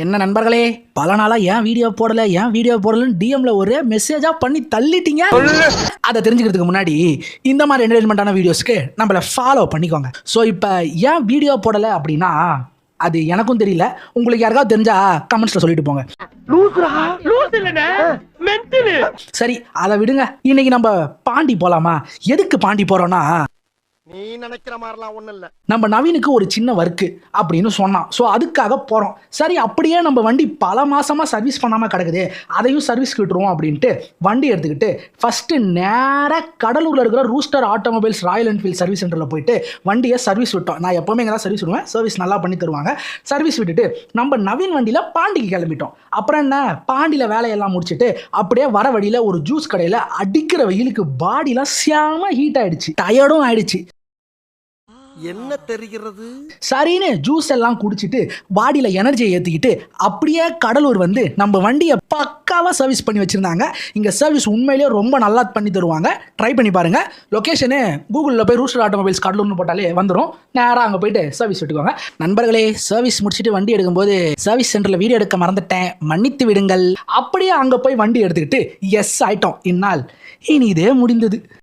என்ன நண்பர்களே, பல நாளா ஏன் வீடியோ போடலன்னு டிஎம்ல ஒரே மெசேஜா பண்ணி தள்ளிட்டீங்க. அதை தெரிஞ்சுக்கிறதுக்கு முன்னாடி இந்த மாதிரி என்டர்டைன்மெண்டான வீடியோஸ்க்கு நம்மள ஃபாலோ பண்ணிக்கோங்க. ஸோ இப்போ ஏன் வீடியோ போடலை அப்படின்னா அது எனக்கும் தெரியல. உங்களுக்கு யாருக்காவது தெரிஞ்சா கமெண்ட்ஸ்ல சொல்லிட்டு போங்க. சரி, அதை விடுங்க. இன்னைக்கு நம்ம பாண்டி போலாமா? எதுக்கு பாண்டி போறோம்னா, நீ நினைக்கிற மாதிரிலாம் ஒண்ணும் இல்ல, நம்ம நவீனுக்கு ஒரு சின்ன ஒர்க்கு அப்படின்னு சொன்னான். ஸோ அதுக்காக போகிறோம். சரி, அப்படியே நம்ம வண்டி பல மாசமா சர்வீஸ் பண்ணாமல் கிடக்குது, அதையும் சர்வீஸ்க்கு விட்டுருவோம் அப்படின்ட்டு வண்டி எடுத்துக்கிட்டு ஃபஸ்ட்டு நேராக கடலூரில் இருக்கிற rooster automobiles Royal Enfield service சென்டரில் போயிட்டு வண்டியை சர்வீஸ் விட்டோம். நான் எப்போவுமே இங்கே தான் சர்வீஸ் விடுவேன், சர்வீஸ் நல்லா பண்ணி தருவாங்க. சர்வீஸ் விட்டுட்டு நம்ம நவீன் வண்டியில் பாண்டிக்கு கிளம்பிட்டோம். அப்புறம் என்ன, பாண்டியில் வேலையெல்லாம் முடிச்சுட்டு அப்படியே வர வழியில் ஒரு ஜூஸ் கடையில் அடிக்கிற வெயிலுக்கு பாடிலாம் செம ஹீட் ஆயிடுச்சு, டயர்டும் ஆயிடுச்சு. என்ன தெரிகிறது? சரின்னு ஜூஸ் எல்லாம் குடிச்சிட்டு பாடியில் எனர்ஜியை ஏற்றிக்கிட்டு அப்படியே கடலூர் வந்து நம்ம வண்டியை பக்காவாக சர்வீஸ் பண்ணி வச்சுருந்தாங்க. இங்கே சர்வீஸ் உண்மையிலேயே ரொம்ப நல்லா பண்ணி தருவாங்க. ட்ரை பண்ணி பாருங்கள். லொக்கேஷனு கூகுளில் போய் ரூஸ்டர் ஆட்டோமொபைல்ஸ் கடலூர்னு போட்டாலே வந்துடும். நேராக அங்கே போயிட்டு சர்வீஸ் விட்டுக்குவாங்க. நண்பர்களே, சர்வீஸ் முடிச்சுட்டு வண்டி எடுக்கும்போது சர்வீஸ் சென்டரில் வீடியோ எடுக்க மறந்துட்டேன், மன்னித்து விடுங்கள். அப்படியே அங்கே போய் வண்டி எடுத்துக்கிட்டு எஸ் ஆயிட்டோம். இந்நாள் இனி இதே முடிந்தது.